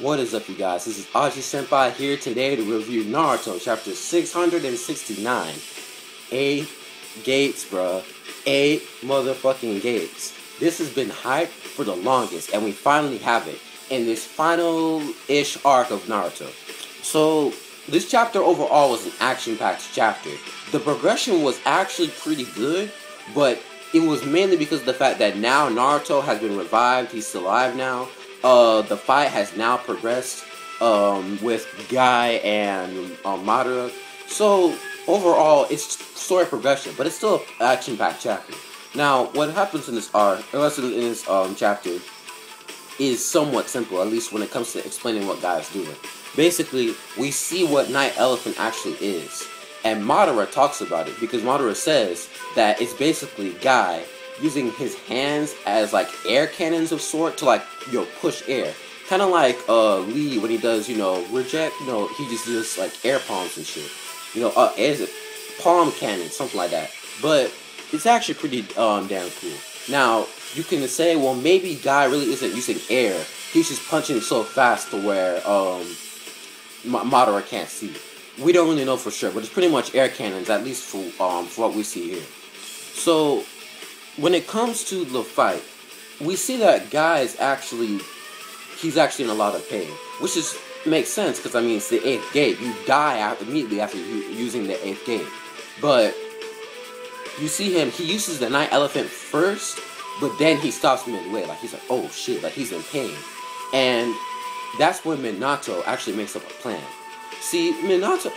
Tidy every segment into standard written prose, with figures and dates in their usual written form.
What is up, you guys? This is Aji Senpai here today to review Naruto Chapter 669. 8 gates, bruh. 8 motherfucking gates. This has been hyped for the longest, and we finally have it in this final-ish arc of Naruto. So, this chapter overall was an action-packed chapter. The progression was actually pretty good, but it was mainly because of the fact that now Naruto has been revived, he's still alive now. The fight has now progressed with Guy and Madara. So overall, it's story progression, but it's still an action-packed chapter. Now, what happens in this chapter is somewhat simple, at least when it comes to explaining what Guy is doing. Basically, we see what Night Elephant actually is, and Madara talks about it because Madara says that it's basically Guy using his hands as like air cannons of sort to like push air, kind of like Lee when he does reject, he just does like air palms and shit, as palm cannons, something like that. But it's actually pretty damn cool. Now you can say, well, maybe Guy really isn't using air, he's just punching so fast to where Madara can't see. We don't really know for sure, but it's pretty much air cannons, at least for what we see here. So when it comes to the fight, we see that Guy is he's actually in a lot of pain, which makes sense because I mean it's the 8th gate. You die immediately after using the 8th gate, but you see him. He uses the Night Elephant first, but then he stops midway. Like he's like, oh shit, like he's in pain, and that's when Minato actually makes up a plan. See, Minato,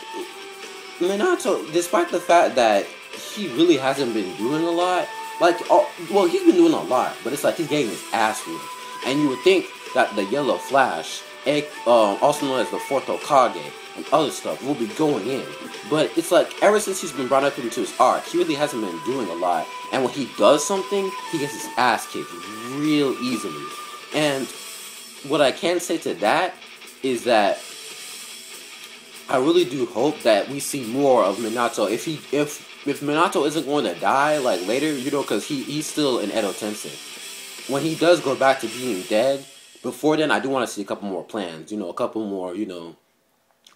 despite the fact that he really hasn't been doing a lot. Well, he's been doing a lot, but it's like he's getting his ass whooped. And you would think that the Yellow Flash, also known as the 4th Hokage, and other stuff will be going in. But it's like, ever since he's been brought up into his arc, he really hasn't been doing a lot. And when he does something, he gets his ass kicked real easily. And what I can say to that is that I really do hope that we see more of Minato. If Minato isn't going to die, like, later, because he's still in Edo Tensei. When he does go back to being dead, before then, I do want to see a couple more plans, a couple more,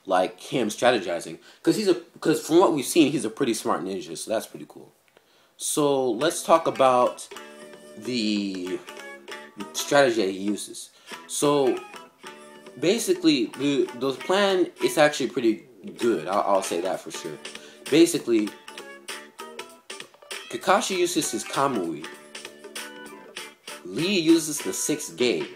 like, him strategizing. Because from what we've seen, he's a pretty smart ninja, so that's pretty cool. So, let's talk about the strategy that he uses. So, basically, the plan is actually pretty good, I'll say that for sure. Basically, Kakashi uses his Kamui, Lee uses the 6th gate,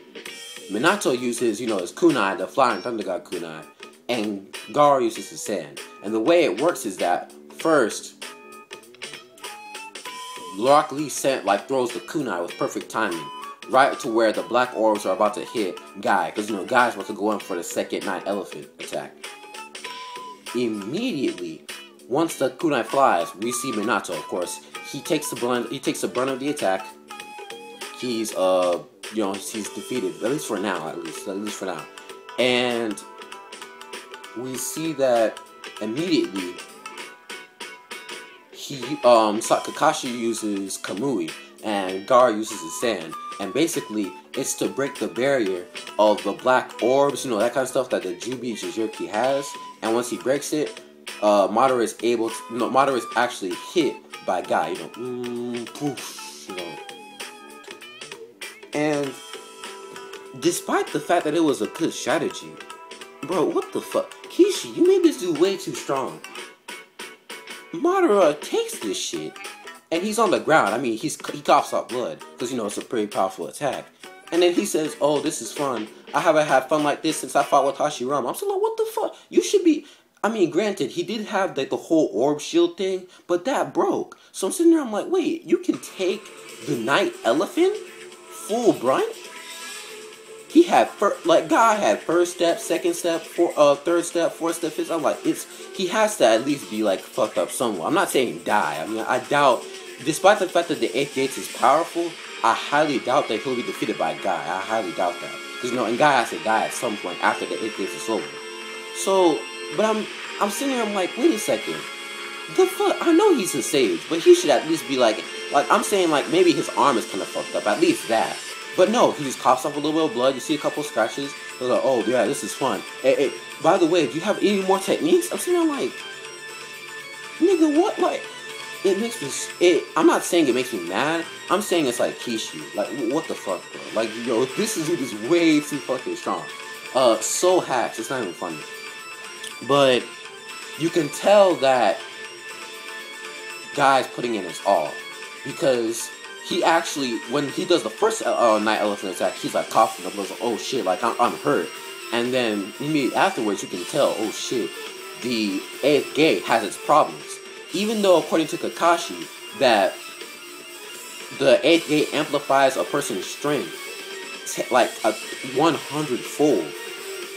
Minato uses, his kunai, the Flying Thunder God kunai, and Gar uses his sand. And the way it works is that, first, Rock Lee throws the kunai with perfect timing, right to where the black orbs are about to hit Guy, because, Guy's about to go in for the 2nd Night Elephant attack. Immediately, once the kunai flies, we see Minato, of course. He takes the brunt of the attack. He's he's defeated, at least for now, at least for now. And we see that immediately Kakashi uses Kamui and Gar uses his sand, and basically it's to break the barrier of the black orbs, that kind of stuff that the Jubi Jujurki has. And once he breaks it, Madara is actually hit by Guy, poof, And despite the fact that it was a good strategy, bro, what the fuck? Kishi, you made this dude way too strong. Madara takes this shit, and he's on the ground. I mean, he coughs out blood, because, it's a pretty powerful attack. And then he says, oh, this is fun. I haven't had fun like this since I fought with Hashirama. I'm still like, what the fuck? You should be... I mean, granted, he did have the whole orb shield thing, but that broke. So I'm sitting there, I'm like, wait, you can take the Night Elephant full brunt? He had Guy had 1st step, 2nd step, 3rd step, 4th step, 5th. I'm like, he has to at least be fucked up somewhere. I'm not saying die. I mean, I doubt, despite the fact that the 8th gate is powerful, I highly doubt that he'll be defeated by Guy. I highly doubt that, because and Guy has to die at some point after the 8th gate is over. So. But I'm sitting here, I'm like, wait a second. The fuck? I know he's a sage, but he should at least be like I'm saying, maybe his arm is kind of fucked up. At least that. But no, he just coughs off a little bit of blood. You see a couple scratches. They're like, oh yeah, this is fun. Hey, by the way, do you have any more techniques? I'm sitting there like, nigga, what? Like, it makes me. I'm not saying it makes me mad. I'm saying it's like Kishi. Like, what the fuck, bro? Like, yo, this is way too fucking strong. So hacks. It's not even funny. But you can tell that guy's putting in his all, because he actually, when he does the first night elephant attack, he's like coughing up, like, oh shit, like I'm hurt. And then immediately afterwards, you can tell, oh shit, the 8th gate has its problems. Even though, according to Kakashi, that the 8th gate amplifies a person's strength like a 100-fold,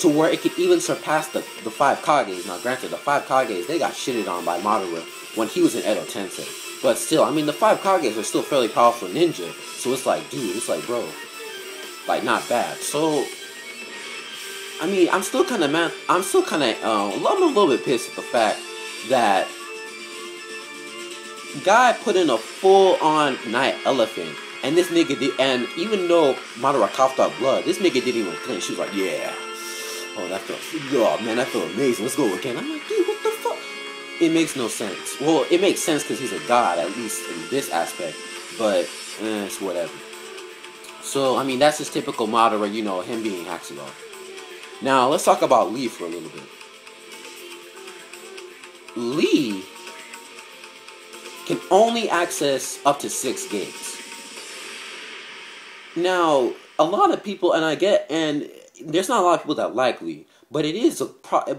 to where it could even surpass the 5 Kages. Now, granted, the 5 Kages, they got shitted on by Madara when he was in Edo Tensei. But still, I mean, the 5 Kages are still fairly powerful ninja. So it's like, dude, it's like, bro, like, not bad. So, I mean, I'm still kind of mad. I'm still kind of, I'm a little bit pissed at the fact that guy put in a full-on night elephant. And this nigga did, and even though Madara coughed out blood, this nigga didn't even flinch. She was like, yeah. Oh, that felt, oh man, that felt amazing. Let's go again. I'm like, dude, what the fuck? It makes no sense. Well, it makes sense because he's a god, at least in this aspect. But, it's whatever. So, I mean, that's just typical Madara, you know, him being Haxilon. Now, let's talk about Lee for a little bit. Lee can only access up to 6 gates. Now, a lot of people, and there's not a lot of people that like Lee, but it is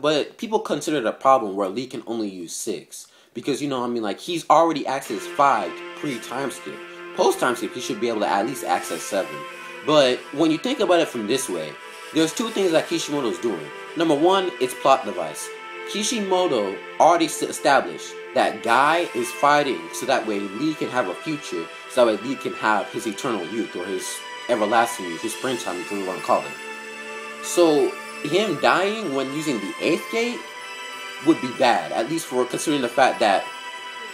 but people consider it a problem where Lee can only use 6, because, you know, I mean, like, he's already accessed 5 pre-time skip. Post-time skip, he should be able to at least access 7. But when you think about it from this way, there's 2 things that Kishimoto's doing. Number 1, it's plot device. Kishimoto already established that Guy is fighting so that way Lee can have a future, so that way Lee can have his eternal youth, or his everlasting youth, his springtime, if you want to call it. So, him dying when using the 8th gate would be bad, at least for considering the fact that,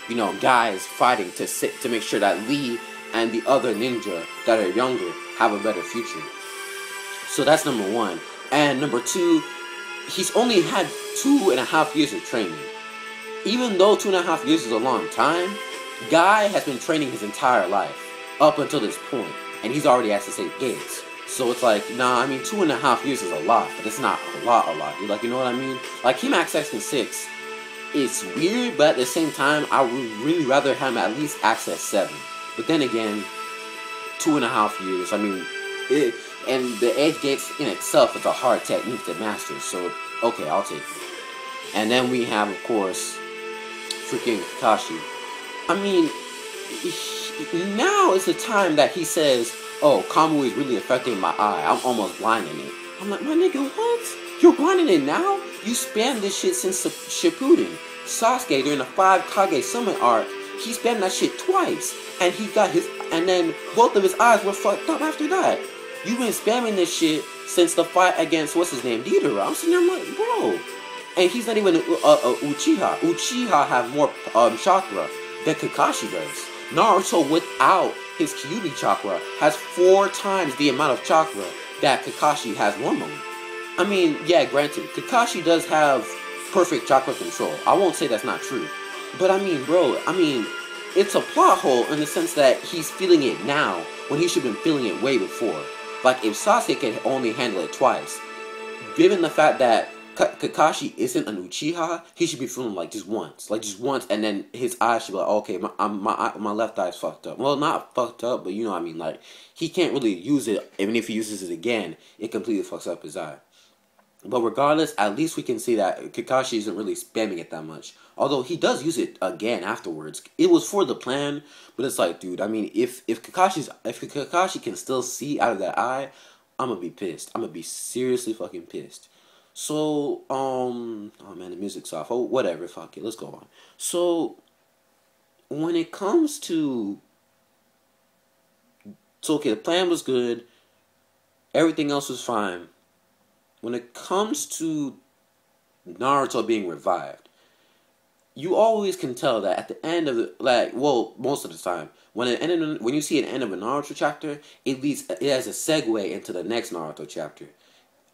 you know, Guy is fighting to make sure that Lee and the other ninja that are younger have a better future. So that's number 1. And number 2, he's only had 2.5 years of training. Even though 2.5 years is a long time, Guy has been training his entire life up until this point, and he's already accessed 8 gates. So it's like, nah, I mean, 2.5 years is a lot, but it's not a lot. Like, you know what I mean? Like, him accessing 6, it's weird, but at the same time, I would really rather him at least access 7. But then again, 2.5 years, I mean, and the 8th gates in itself is a hard technique to master, so, okay, I'll take it. And then we have, of course, freaking Kakashi. I mean, now is the time that he says, oh, Kamui is really affecting my eye. I'm almost blinding it. I'm like, my nigga, what? You're blinding it now? You spammed this shit since Shippuden. Sasuke, during the 5 Kage Summon arc, he spammed that shit twice. And he got and then both of his eyes were fucked up after that. You've been spamming this shit since the fight against, what's his name, Deidara. I'm sitting there, I'm like, bro. And he's not even Uchiha. Uchiha have more chakra than Kakashi does. Naruto, without his Kyuubi chakra, has 4 times the amount of chakra that Kakashi has normally. I mean, yeah, granted, Kakashi does have perfect chakra control. I won't say that's not true. But I mean, bro, it's a plot hole in the sense that he's feeling it now when he should have been feeling it way before. Like, if Sasuke can only handle it twice, given the fact that Kakashi isn't an Uchiha, he should be feeling like just once, and then his eyes should be like, okay, my left eye's fucked up. Well, not fucked up, but you know what I mean, like, he can't really use it. Even if he uses it again, it completely fucks up his eye. But regardless, at least we can see that Kakashi isn't really spamming it that much. Although he does use it again afterwards. It was for the plan, but it's like, dude, I mean, if Kakashi can still see out of that eye, I'm gonna be pissed. I'm gonna be seriously fucking pissed. So, oh man, the music's off. Oh, whatever, fuck it, let's go on. So, when it comes to, okay, the plan was good, everything else was fine. When it comes to Naruto being revived, you always can tell that at the end of the, like, well, most of the time, when you see an end of a Naruto chapter, it has a segue into the next Naruto chapter.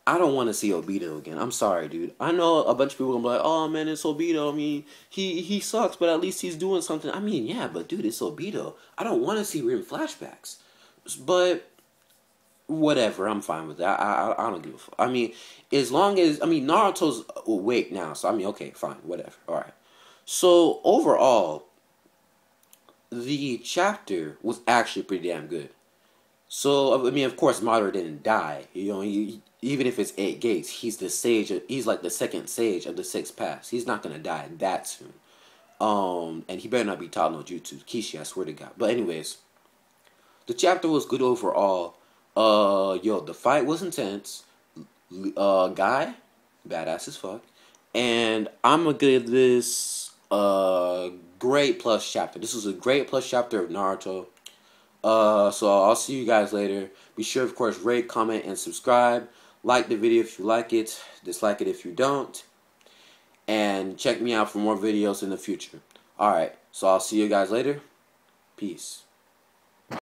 I don't want to see Obito again. I'm sorry, dude. I know a bunch of people gonna be like, "Oh man, it's Obito. I mean, he sucks, but at least he's doing something." I mean, yeah, but dude, it's Obito. I don't want to see him flashbacks. But whatever, I'm fine with that. I don't give a fuck. I mean, as long as Naruto's awake now, so I mean, okay, fine, whatever. All right. So overall, the chapter was actually pretty damn good. So I mean, of course, Madara didn't die. You know, even if it's 8 gates, he's the sage. He's like the second sage of the 6 paths. He's not gonna die that soon. And he better not be taught no jutsu. Kishi, I swear to God. But anyways, the chapter was good overall. Yo, the fight was intense. Guy, badass as fuck. And I'm gonna give this great plus chapter. This was a great plus chapter of Naruto. So I'll see you guys later. Be sure, of course, rate, comment, and subscribe. Like the video if you like it. Dislike it if you don't. And check me out for more videos in the future. Alright, so I'll see you guys later. Peace.